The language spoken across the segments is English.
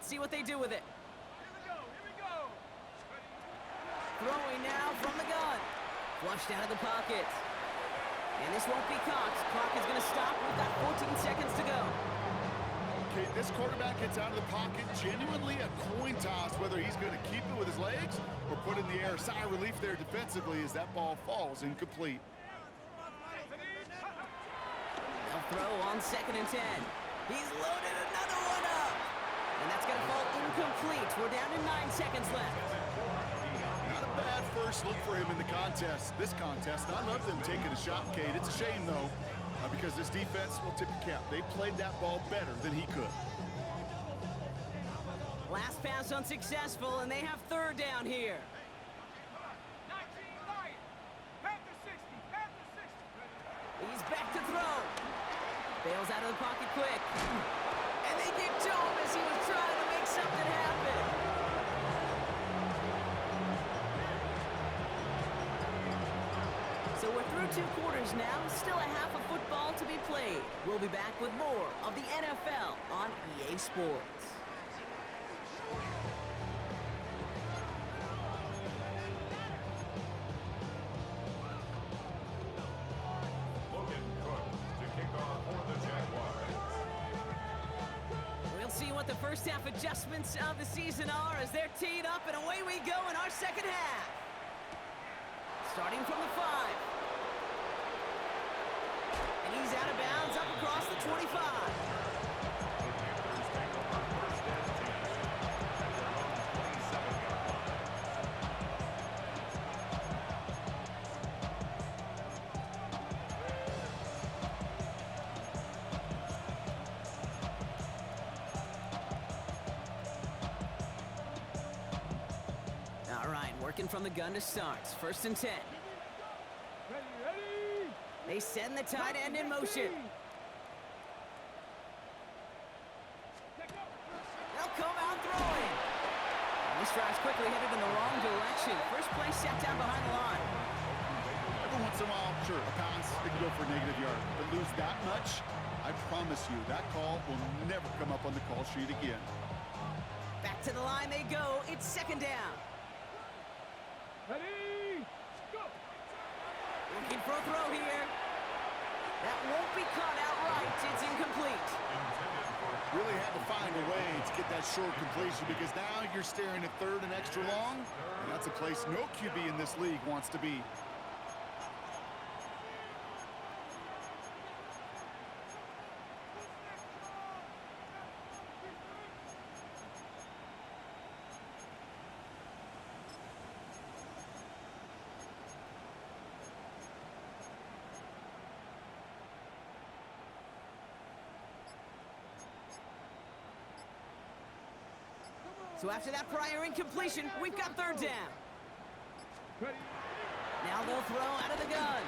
Let's see what they do with it. Here we go. Throwing now from the gun. Flushed out of the pocket. And this won't be caught. Clock is going to stop. We've got 14 seconds to go. Okay, this quarterback gets out of the pocket. Genuinely a coin toss whether he's going to keep it with his legs or put it in the air. Sigh of relief there defensively as that ball falls incomplete. They'll throw on 2nd and 10. He's loaded another one up. And that's going to fall incomplete. We're down to 9 seconds left. Not a bad first look for him in the contest. This contest, I love them taking a shot, Kate. It's a shame, though, because this defense will tip the cap. They played that ball better than he could. Last pass unsuccessful, and they have 3rd down here. 19 light. Panther 60. Panther 60. He's back to throw. Bails out of the pocket quick. And they get to him as he was trying to make something happen. So we're through 2 quarters now. Still a half of football to be played. We'll be back with more of the NFL on EA Sports. The first half adjustments of the season are as they're teed up, and away we go in our second half. Starting from the 5. And he's out of bounds up across the 25. Working from the gun to start. 1st and 10. Ready. They send the tight end in motion. They'll come out throwing. And this drive's quickly headed in the wrong direction. First play set down behind the line. Every once in a while, sure, a pass, they can go for a negative yard. But lose that much, I promise you, that call will never come up on the call sheet again. Back to the line they go. It's 2nd down. Ready. Go. Looking for a throw here. That won't be caught outright. It's incomplete. Really had to find a way to get that short completion because now you're staring at 3rd and extra long. And that's a place no QB in this league wants to be. So after that prior incompletion, we've got 3rd down. Now they'll throw out of the gun.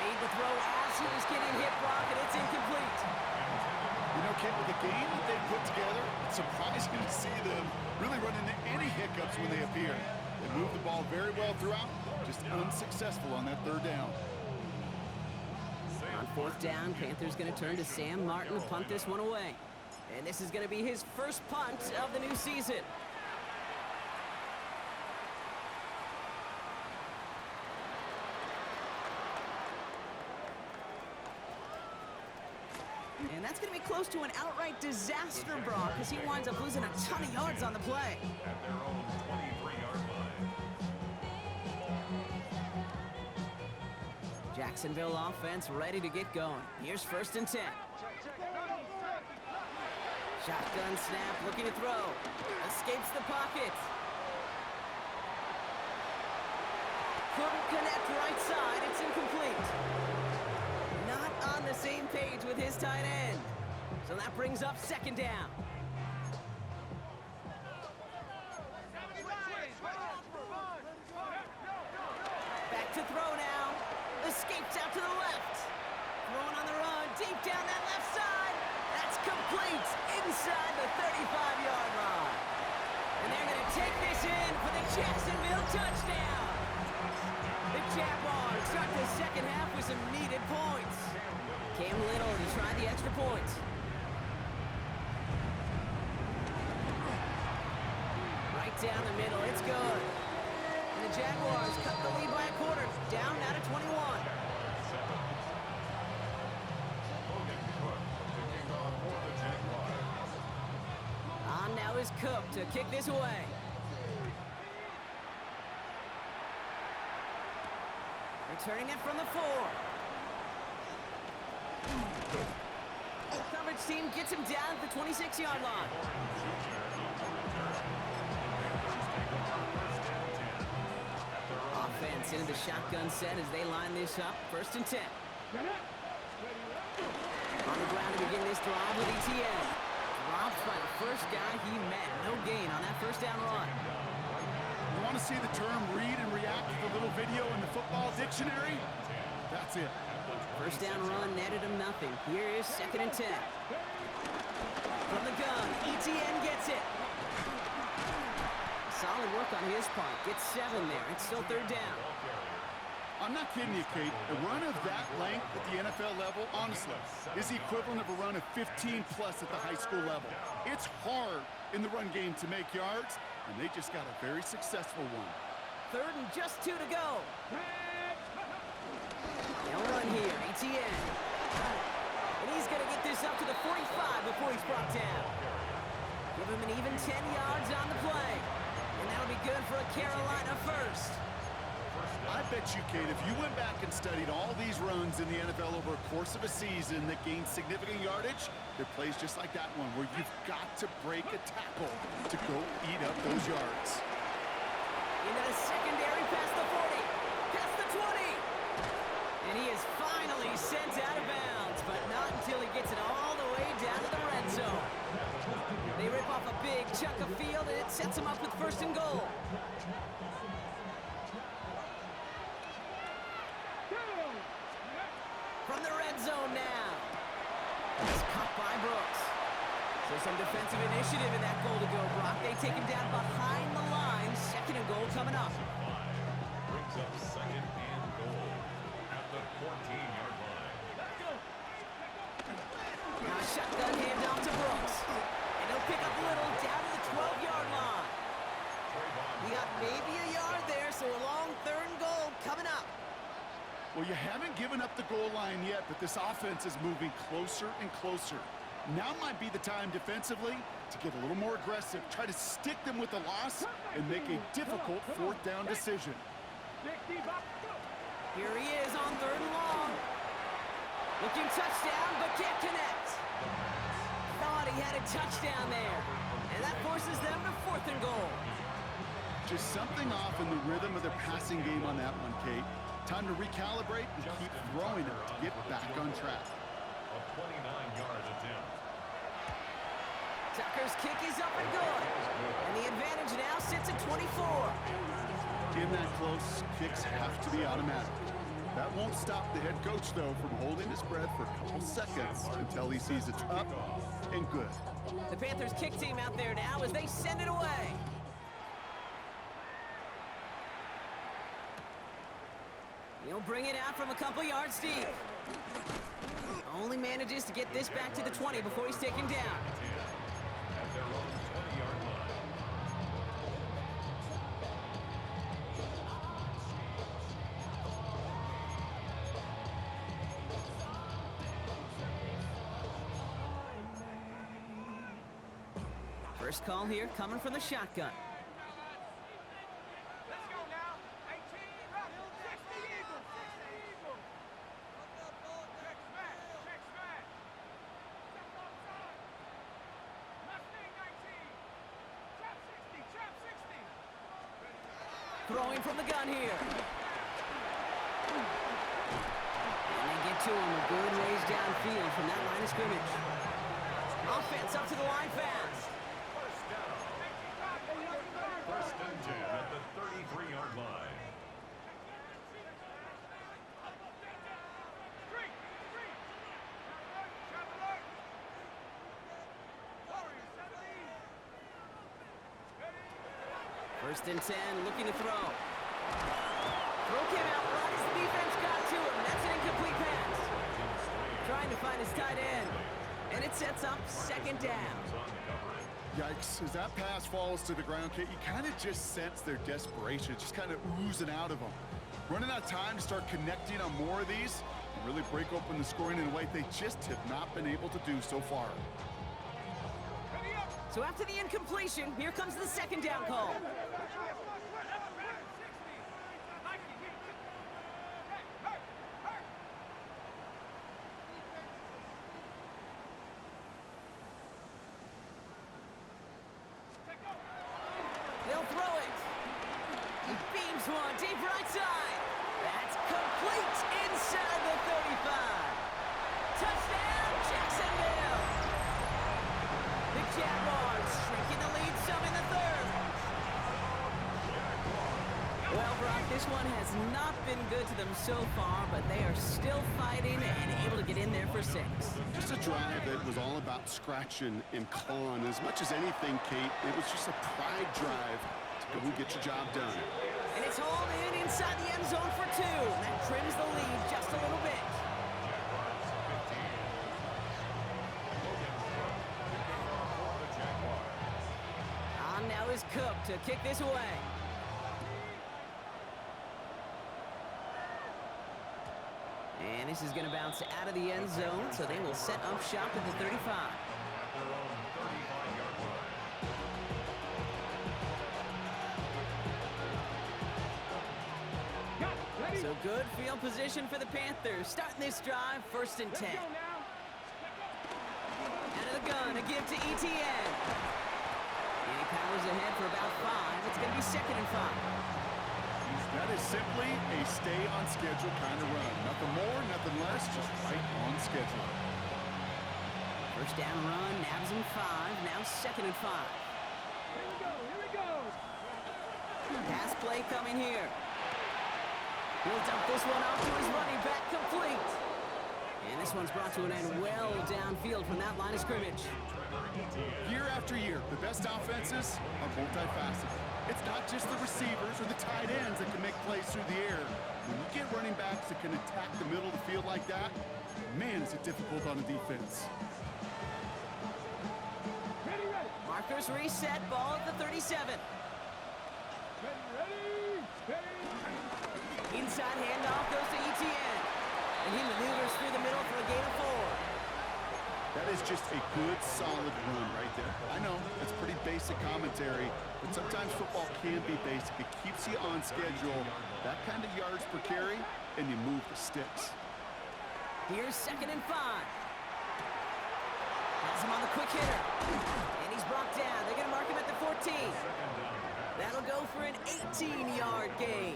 Made the throw as he was getting hit, Brock, and it's incomplete. You know, Kent, with the game that they've put together, it's surprising to see them really run into any hiccups when they appear. They move the ball very well throughout, just unsuccessful on that 3rd down. On 4th down, Panthers going to turn to Sam Martin to punt this one away. And this is going to be his first punt of the new season. And that's going to be close to an outright disaster, Brock, because he winds up losing a ton of yards on the play. At their own 23-yard line. Jacksonville offense ready to get going. Here's 1st and 10. Shotgun snap, looking to throw. Escapes the pocket. Couldn't connect right side. It's incomplete. Not on the same page with his tight end. So that brings up 2nd down. Back to throw now. Escapes out to the left. Throwing on the run, deep down that left side. That's complete inside the 35-yard line. And they're going to take this in for the Jacksonville touchdown. The Jaguars start the second half with some needed points. Cam Little to try the extra point. down the middle. It's good. And the Jaguars cut the lead by a quarter. Down now to 21. On now is Cook to kick this away. Returning it from the 4. Coverage team gets him down at the 26-yard line. Offense into the shotgun set as they line this up. 1st and 10. On the ground to begin this drive with ETN. Dropped by the first guy he met. No gain on that 1st down run. You want to see the term read and react to the little video in the football dictionary? That's it. 1st down run netted him nothing. Here is 2nd and 10. From the gun, ETN gets it. Solid work on his part. Gets 7 there. It's still 3rd down. I'm not kidding you, Kate. A run of that length at the NFL level, honestly, is the equivalent of a run of 15-plus at the high school level. It's hard in the run game to make yards, and they just got a very successful one. 3rd and just 2 to go. No run here, ETN. And he's going to get this up to the 45 before he's brought down. Give him an even 10 yards on the play. And that'll be good for a Carolina 1st. I bet you, Kate, if you went back and studied all these runs in the NFL over a course of a season that gained significant yardage, there are plays just like that one where you've got to break a tackle to go eat up those yards. Into the secondary past the 40, past the 20. And he is finally sent out of bounds, but not until he gets it all the way down to the red zone. They rip off a big chunk of field, and it sets him up with 1st and goal. From the red zone now. It's cut by Brooks. So some defensive initiative in that goal to go, Brock. They take him down behind the line. 2nd and goal coming up. Brings up 2nd and goal at the 14-yard line. Now a shotgun handoff to Brooks. And he'll pick up a little down to the 12-yard line. We got maybe a yard there, so a long 3rd and goal coming up. Well, you haven't given up the goal line yet, but this offense is moving closer and closer. Now might be the time defensively to get a little more aggressive, try to stick them with the loss, and make a difficult 4th down decision. Here he is on 3rd and long. Looking touchdown, but can't connect. Thought he had a touchdown there. And that forces them to 4th and goal. Just something off in the rhythm of their passing game on that one, Kate. Time to recalibrate and keep throwing it to get back on track. A 29-yard attempt. Tucker's kick is up and good. And the advantage now sits at 24. In that close, kicks have to be automatic. That won't stop the head coach, though, from holding his breath for a couple seconds until he sees it's up and good. The Panthers kick team out there now as they send it away. He'll bring it out from a couple yards deep. Only manages to get this back to the 20 before he's taken down. At their own 20-yard line. First call here coming from the shotgun. Let's go now. 18, 60 Eagles. 60 Eagles. Check smash. Check smash. Step outside. Mustang 19. Trap 60. Trap 60. Throwing from the gun here. And they get to him a good ways downfield from that line of scrimmage. Offense up to the line fast. First and 10 at the 33-yard line. Street. Street. Shot alert. Warriors 17. 1st and 10, looking to throw. Throw came out right as the defense got to him. That's an incomplete pass. Trying to find his tight end. And it sets up 2nd down. Yikes, as that pass falls to the ground, Kate, you kind of just sense their desperation, just kind of oozing out of them. Running out of time to start connecting on more of these and really break open the scoring in a way they just have not been able to do so far. So after the incompletion, here comes the second down call. They'll throw it. He beams one deep right side. That's complete inside the 35. Touchdown, Jacksonville. The Jaguars shrinking the lead some in the third. Well, Brock, this one has not been good to them so far, but they are still fighting and able to get in there for 6. Just a drive that was all about scratching and clawing. As much as anything, Kate, it was just a pride drive to go and get your job done. And it's hauled in inside the end zone for 2. That trims the lead just a little bit. On now is Cook to kick this away. And this is going to bounce out of the end zone, so they will set up shop at the 35. So good field position for the Panthers. Starting this drive, 1st and 10. Out of the gun, a give to ETN. And he powers ahead for about 5. It's going to be 2nd and 5. That is simply a stay-on-schedule kind of run. Nothing more, nothing less, just right on schedule. First down run, nabs him 5. Now 2nd and 5. Here we go. Pass play coming here. He'll dump this one off to his running back, complete. And this one's brought to an end well downfield from that line of scrimmage. Year after year, the best offenses are multifaceted. It's not just the receivers or the tight ends that can make plays through the air. When you get running backs that can attack the middle of the field like that, man, is it difficult on the defense. Ready. Markers reset, ball at the 37. Ready. Inside handoff goes to ETN. And he maneuvers through the middle for a gain of 4. That is just a good, solid run right there. I know, it's pretty basic commentary, but sometimes football can be basic. It keeps you on schedule, that kind of yards per carry, and you move the sticks. Here's 2nd and 5. Has him on the quick hitter. And he's brought down. They're going to mark him at the 14. That'll go for an 18-yard gain.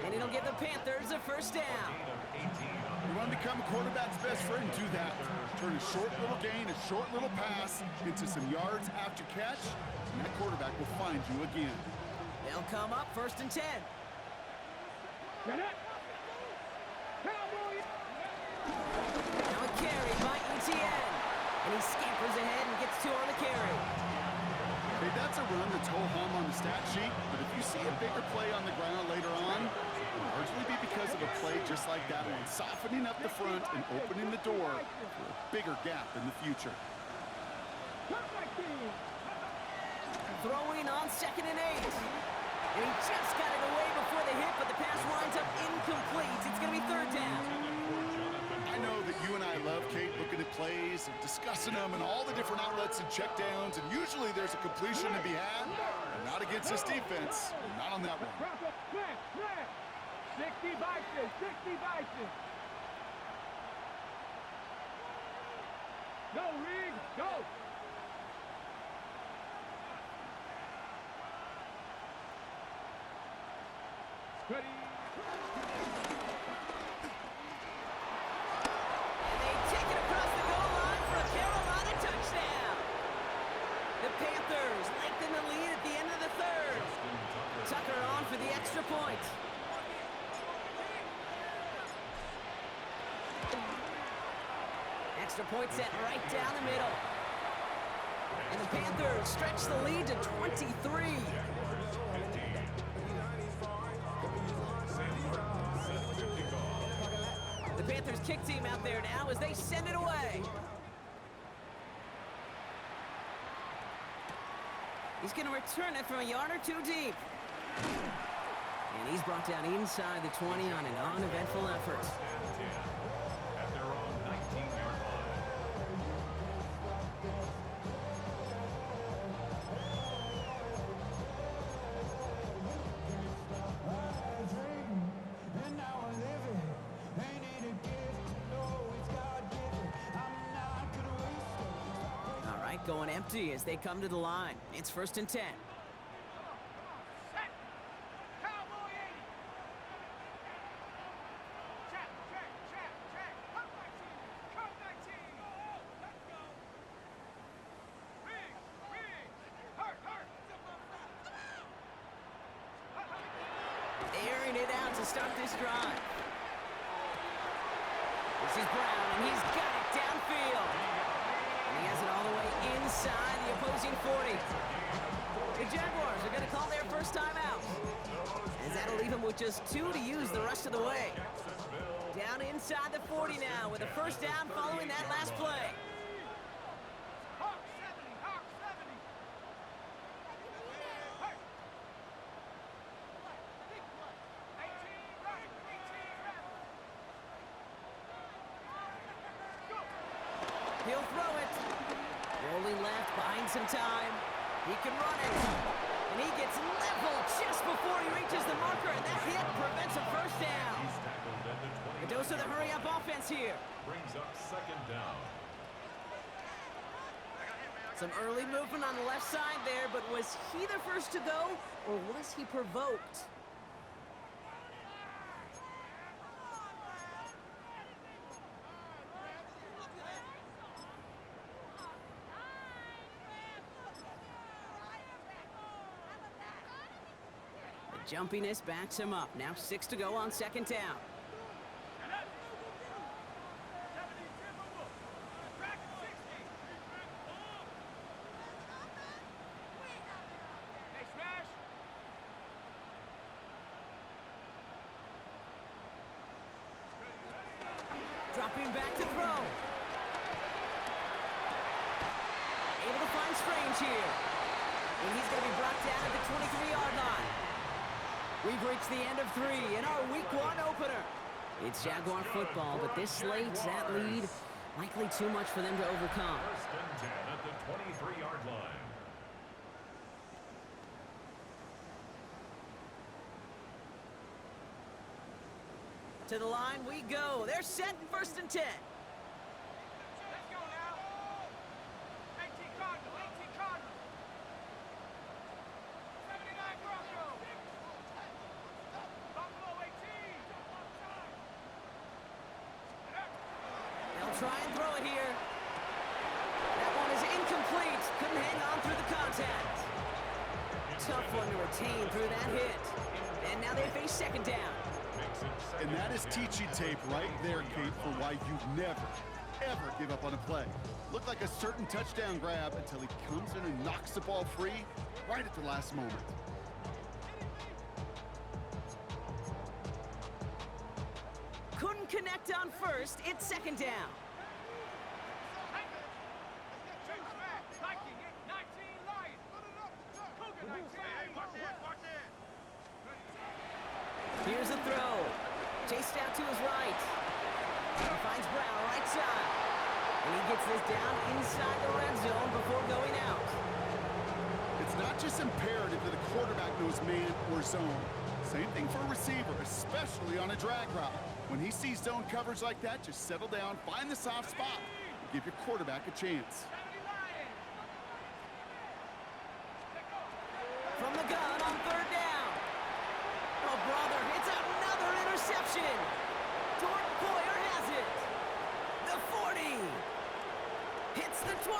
And it'll give the Panthers a 1st down. You want to become a quarterback's best friend, do that. Turn a short little gain, a short little pass into some yards after catch, and that quarterback will find you again. They'll come up 1st and 10. Now a carry by ETN. And he scampers ahead and gets 2 on the carry. Hey, that's a run that's ho-hum on the stat sheet, but if you see a bigger play on the ground later on, it'll largely be because of a play just like that one, softening up the front and opening the door for a bigger gap in the future. Throwing on 2nd and 8. And he just got it away before the hit, but the pass winds up incomplete. It's going to be 3rd down. I know that you and I love, Kate, looking at plays and discussing them and all the different outlets and checkdowns, and usually there's a completion to be had, and not against this defense, not on that one. 60 Bison. Go, Reed, go. Ready. And they take it across the goal line for a Carolina touchdown. The Panthers lengthen the lead at the end of the 3rd. Tucker on for the extra point. Extra point set right down the middle. And the Panthers stretch the lead to 23. The Panthers kick team out there now as they send it away. He's going to return it from a yard or two deep. And he's brought down inside the 20 on an uneventful effort. And 10 at their own 19-yard line. All right, going empty as they come to the line. It's 1st and 10. Set. Cowboy 80. Check, check, check, check. Come 19. Come 19. Let's go. Big, big. Hurt, hurt. Airing it out to start this drive. This is Brown, and he's got it downfield. And he has it all the way inside the opposing 40. The Jaguars are going to call their first time out. As that'll leave him with just 2 to use the rest of the way. Down inside the 40 now with a first down following that last play. Hawk 70, Hawk 70. Hey. 18 right, 18 left. Go. He'll throw it. Rolling left, buying some time. He can run it. And he gets leveled just before he reaches the marker, and that hit prevents a first down. He's tackled at the 20. A dose of the hurry-up offense here. Brings up 2nd down. Some early movement on the left side there, but was he the first to go, or was he provoked? The jumpiness backs him up. Now 6 to go on 2nd down. Dropping back to throw. Able to find Strange here. And he's going to be brought down at the 23-yard line. We've reached the end of 3 in our Week 1 opener. It's Jaguar football, but this slates that lead likely too much for them to overcome. 1st and 10 at the 23-yard line. To the line we go. They're set 1st and 10. Let's go now. 18 Cardinal, 18 Cardinal. 79 Bronco. Buffalo 18. They'll try and throw it here. That one is incomplete. Couldn't hang on through the contact. Tough one to retain through that hit. And now they face 2nd down. And that is teaching tape right there, Kate, for why you never, ever give up on a play. Looked like a certain touchdown grab until he comes in and knocks the ball free right at the last moment. Couldn't connect on first. It's 2nd down. Choose back. Viking at 19 Lion. Cougar 19. Watch that, watch that. Here's a throw. Chased out to his right. He finds Brown right side. And he gets this down inside the red zone before going out. It's not just imperative that a quarterback knows man or zone. Same thing for a receiver, especially on a drag route. When he sees zone coverage like that, just settle down, find the soft spot, and give your quarterback a chance. 70 Lion. Let go. From the gun on 3rd down. Oh, brother, it's another interception. Jordan Poyer has it. The 40. Hits the 20.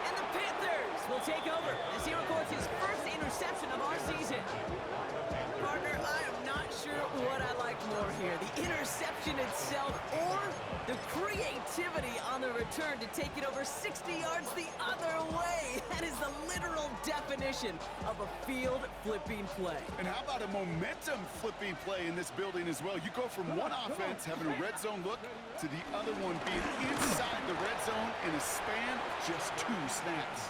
And the Panthers will take over as he records his first interception of our season. Partner, I am not sure what I like more here, the interception itself or the creativity on the return to take it over 60 yards the other way. That is the literal definition of a field-flipping play. And how about a momentum-flipping play in this building as well? You go from one offense having a red zone look to the other one being inside the red zone in a span of just 2 snaps.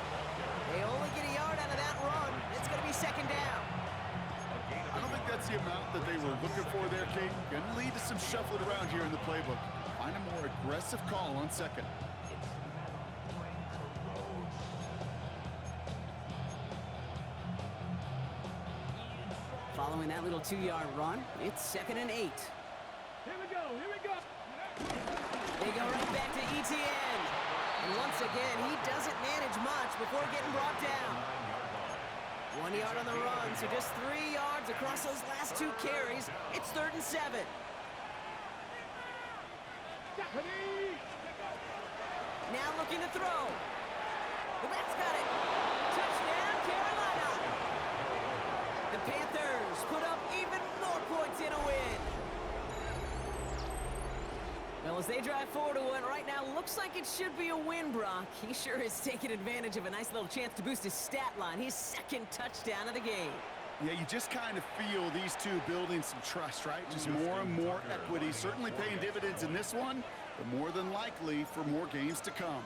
They only get a yard out of that the amount that they were looking for there, Kate. Going to lead to some shuffling around here in the playbook. Find a more aggressive call on second. Following that little 2-yard run, it's 2nd and 8. Here we go, here we go. They go right back to ETN. And once again, he doesn't manage much before getting brought down. 1 yard on the run, so just 3 yards across those last 2 carries. It's 3rd and 7. Now looking to throw. The back's got it. Touchdown, Carolina. The Panthers put up even more points in a win. Well, as they drive forward to one right now, looks like it should be a win, Brock. He sure is taking advantage of a nice little chance to boost his stat line. His 2nd touchdown of the game. Yeah, you just kind of feel these two building some trust, right? Just more and more equity. Certainly paying dividends in this one, but more than likely for more games to come.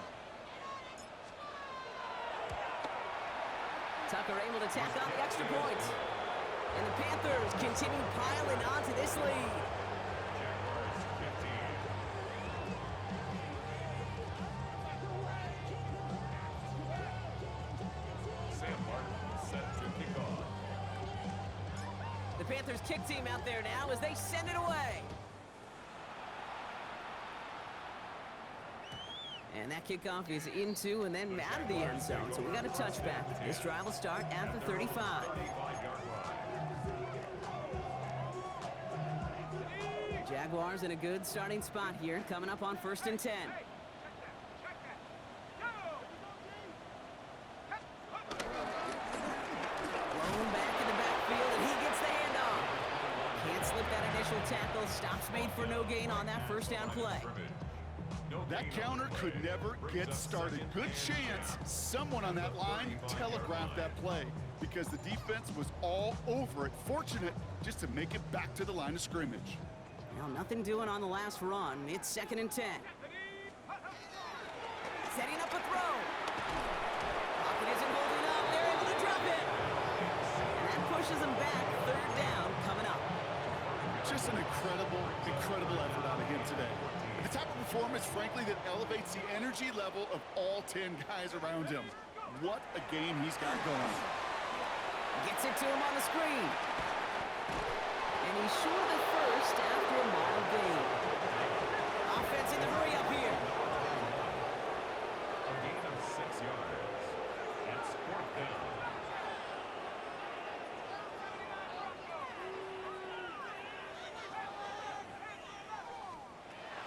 Tucker able to tack on the extra point. And the Panthers continue piling onto this lead. The Panthers kick team out there now as they send it away. And that kickoff is into and then out of the end zone. So we got a touchback. This drive will start at the 35. Jaguars in a good starting spot here, coming up on 1st and 10. Blown back in the backfield, and he gets the handoff. Can't slip that initial tackle. Stops made for no gain on that 1st down play. That counter could never get started. Good chance someone on that line telegraphed that play because the defense was all over it. Fortunate just to make it back to the line of scrimmage. Well, nothing doing on the last run. It's 2nd and 10. Setting up a throw. Pocket isn't holding up. They're able to drop it. And that pushes them back. 3rd down coming up. Just an incredible effort out of him today. The type of performance, frankly, that elevates the energy level of all 10 guys around him. What a game he's got going. Gets it to him on the screen. And he's short of the 1st after a mild gain. Offense in the hurry up here. A gain of 6 yards. It's 4th down.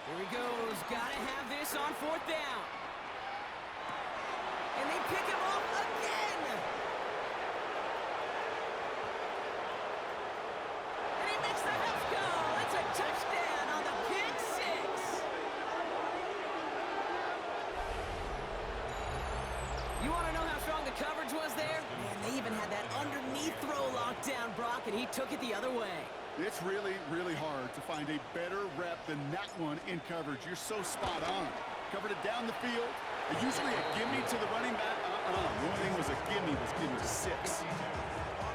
Here he goes. Gotta have this on 4th down. And they pick him off again. And he makes the half goal. It's a touchdown on the pick 6. You want to know how strong the coverage was there? Man, they even had that underneath throw locked down, Brock, and he took it the other way. It's really hard to find a better rep than that one in coverage. You're so spot on. Covered it down the field. Usually a gimme to the running back. The only thing was a gimme was gimme 6.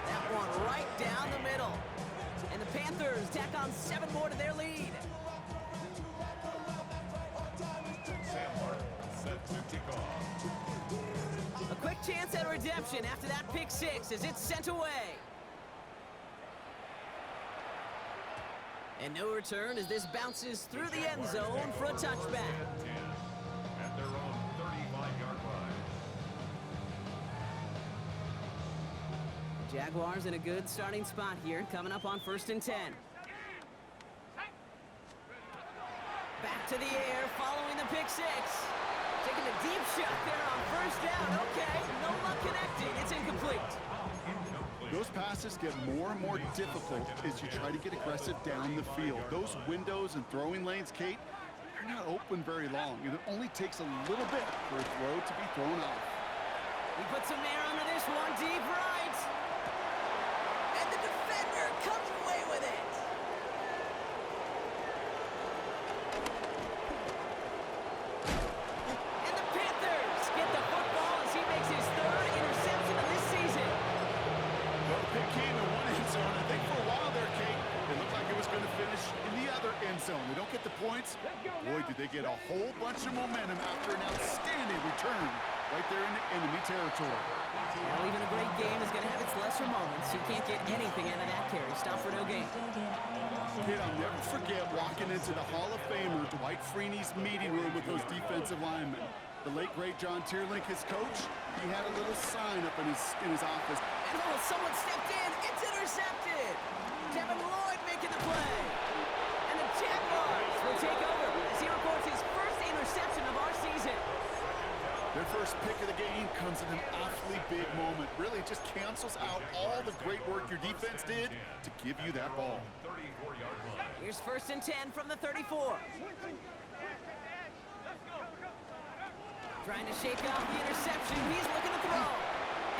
That one right down the middle. And the Panthers tack on 7 more to their lead. Sam Martin set to kick off. A quick chance at redemption after that pick 6 as it's sent away. And no return as this bounces through the end zone for a touchback. At their own 35-yard line. Jaguars in a good starting spot here, coming up on 1st and 10. Back to the air, following the pick 6. Taking a deep shot there on 1st down. Okay, no luck connecting. It's incomplete. Those passes get more and more difficult as you try to get aggressive down the field. Those windows and throwing lanes, Kate, they're not open very long. And it only takes a little bit for a throw to be thrown off. He puts some air onto this one, deep right. And the defender comes away with it. And the Panthers get the football as he makes his 3rd interception of this season. Well, the pick came in one end zone. I think for a while there, points. Boy, did they get a whole bunch of momentum after an outstanding return right there in the enemy territory. Well, even a great game is going to have its lesser moments. You can't get anything out of that carry. Stop for no gain. Kid, I'll never forget walking into the Hall of Famer Dwight Freeney's meeting room with those defensive linemen. The late, great John Tierlink, his coach, he had a little sign up in his office. And someone stepped in. It's intercepted. Devin Lloyd making the play. And the Jaguars will take over as he records his first interception of our season. Their first pick of the game comes in an awfully big moment. Really just cancels out all the great work your defense did to give you that ball. Here's 1st and 10 from the 34. Trying to shake off the interception. He's looking to throw.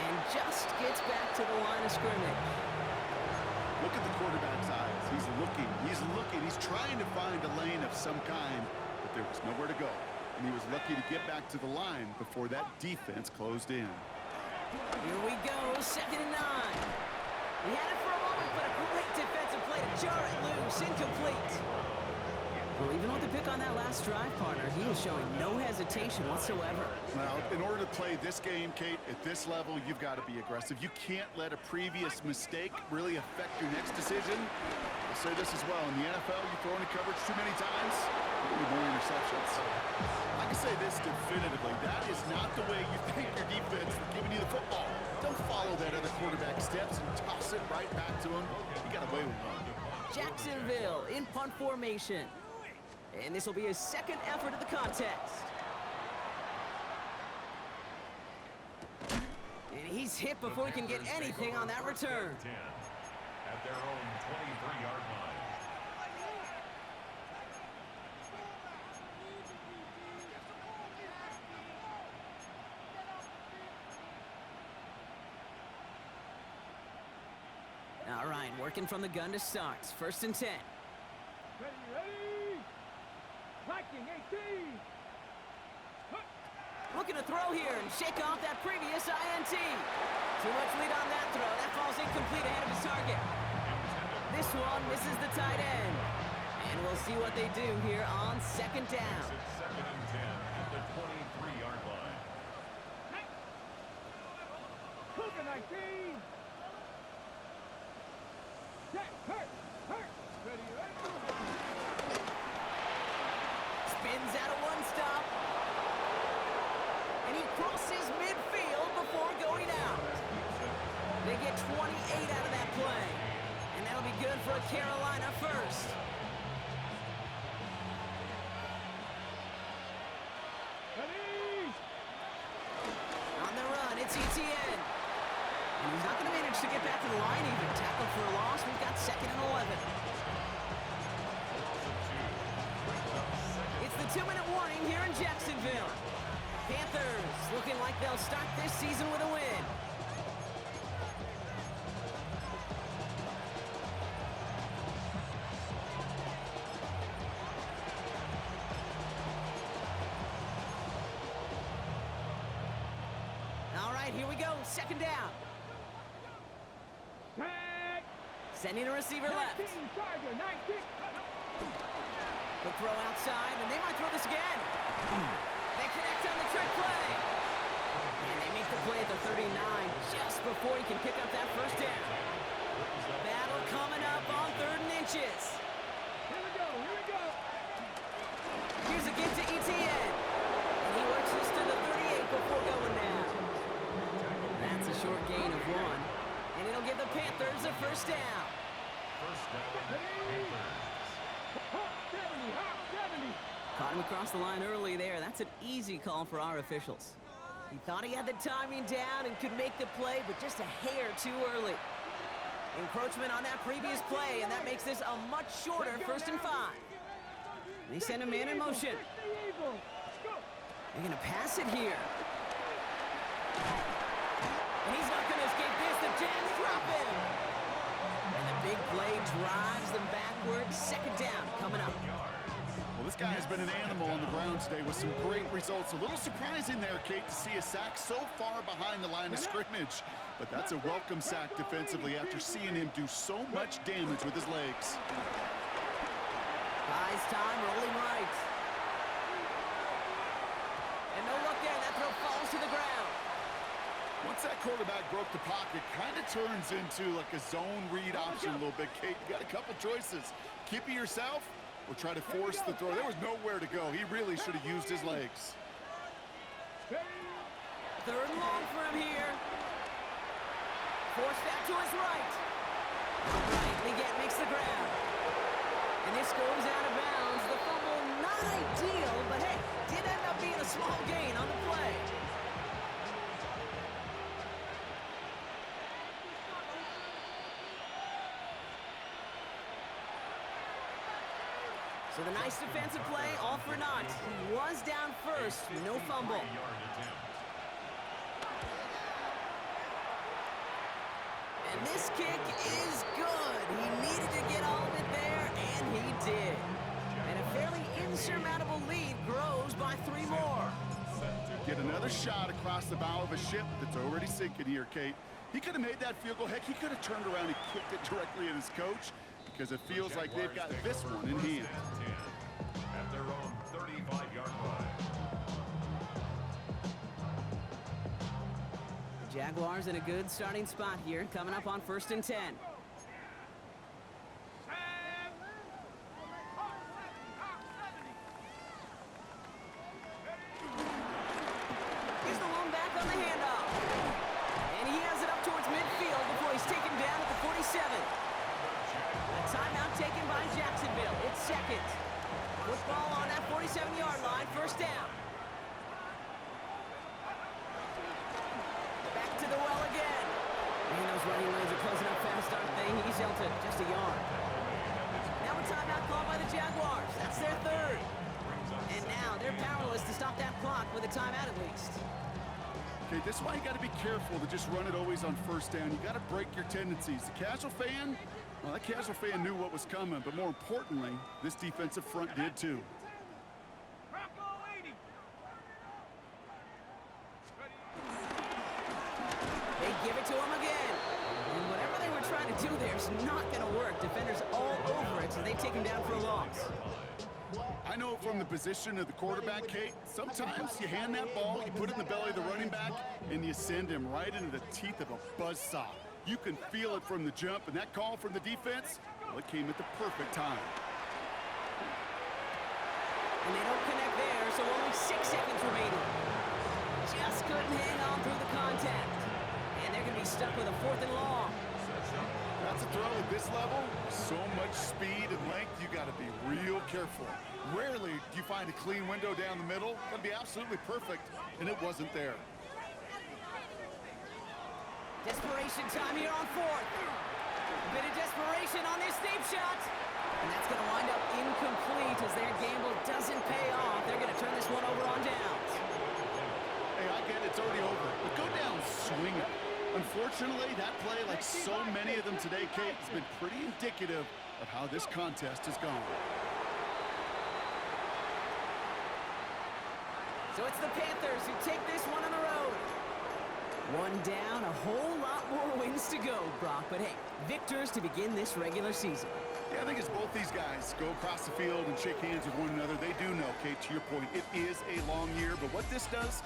And just gets back to the line of scrimmage. Look at the quarterback's eyes. He's looking. He's trying to find a lane of some kind, but there was nowhere to go. And he was lucky to get back to the line before that defense closed in. Here we go, 2nd and 9. He had it for a moment, but a great defensive play to jar it loose, incomplete. Well, even with the pick on that last drive, partner, he is showing no hesitation whatsoever. Now, in order to play this game, Kate, at this level, you've got to be aggressive. You can't let a previous mistake really affect your next decision. I'll say this as well. In the NFL, you throw into coverage too many times, you get more interceptions. I can say this definitively. That is not the way you thank your defense for giving you the football. Don't follow that other quarterback steps and toss it right back to him. You got away with one. Jacksonville in punt formation. And this will be his second effort of the contest. And he's hit before he can get anything on that return. At their own 23-yard line. All right, working from the gun to start. 1st and 10. Ready? Viking 18. Looking to throw here and shake off that previous INT. Too much lead on that throw. That falls incomplete ahead of his target. This one misses the tight end. And we'll see what they do here on 2nd down. It's 2nd and 10 at the 23-yard line. Cougar 19. Hurt. Ready? Spins out of one stop. And he crosses midfield before going out. They get 28 out of that play. And that'll be good for a Carolina first. Ready? On the run, it's ETN. And he's not going to manage to get back to the line even. Tackle for a loss. We've got 2nd and 11. It's the 2-minute warning here in Jacksonville. Panthers looking like they'll start this season with a win. All right, here we go. 2nd down. Tag. Sending a receiver left. 19. Charger 19. The throw outside, and they might throw this again. They connect on the trick play. And they make the play at the 39 just before he can pick up that 1st down. Battle coming up on 3rd and inches. Here we go. Here's a gift to ETN. And he works this to the 38 before going down. That's a short gain of 1. And it'll give the Panthers a 1st down. First down, Panthers. Hot 70. Caught him across the line early there. That's an easy call for our officials. He thought he had the timing down and could make the play, but just a hair too early. Encroachment on that previous play, and that makes this a much shorter 1st and 5. They send a man in motion. They're going to pass it here. And he's not going to escape this. The Jams drop him. And the big play drives them backwards. 2nd down coming up. Well, this guy has been an animal on the ground today with some great results. A little surprising there, Kate, to see a sack so far behind the line of scrimmage. But that's a welcome sack defensively after seeing him do so much damage with his legs. Buys time, rolling right. And no look there, that throw falls to the ground. Once that quarterback broke the pocket, kind of turns into like a zone read option a little bit, Kate. You got a couple choices. Keep it yourself or try to force the throw. There was nowhere to go. He really should have used his legs. Third and long for him here. Forced out to his right. Right, makes the grab. And this goes out of bounds. The fumble, not ideal, but hey, did end up being a small gain on the play. So the nice defensive play, all for naught. He was down first, no fumble. And this kick is good. He needed to get all of it there, and he did. And a fairly insurmountable lead grows by 3 more. Get another shot across the bow of a ship that's already sinking here, Kate. He could have made that field goal. Heck, he could have turned around and kicked it directly at his coach because it feels like they've got this one in hand. At their own 35-yard line. Jaguars in a good starting spot here, coming up on 1st and 10. Here's the lone back on the handoff. And he has it up towards midfield before he's taken down at the 47. A timeout taken by Jacksonville. It's second. Football on that 47-yard line, 1st down. Back to the well again. Man, those running lanes are closing up fast, aren't they? He's held to just a yard. Now a timeout called by the Jaguars. That's their 3rd. And now they're powerless to stop that clock with a timeout at least. Okay, this is why you got to be careful to just run it always on 1st down. You got to break your tendencies. The casual fan, well, that casual fan knew what was coming, but more importantly, this defensive front did too. They give it to him again. And whatever they were trying to do there is not going to work. Defenders all over it, so they take him down for a loss. I know from the position of the quarterback, Kate, sometimes you hand that ball, you put it in the belly of the running back, and you send him right into the teeth of a buzzsaw. You can feel it from the jump, and that call from the defense, well, it came at the perfect time. And they don't connect there, so only 6 seconds remaining. Just couldn't hang on through the contact. And they're going to be stuck with a 4th and long. That's a throw at this level. So much speed and length, you got to be real careful. Rarely do you find a clean window down the middle. That'd be absolutely perfect, and it wasn't there. Desperation time here on 4th. A bit of desperation on this deep shot. And that's going to wind up incomplete as their gamble doesn't pay off. They're going to turn this one over on downs. Hey, I get it, it's already over, but go down swinging. Unfortunately, that play, like so many of them today, Kate, has been pretty indicative of how this contest has gone. So it's the Panthers who take this one on the road. One down, a whole lot more wins to go, Brock. But hey, victors to begin this regular season. Yeah, I think as both these guys go across the field and shake hands with one another, they do know, Kate, to your point, it is a long year. But what this does,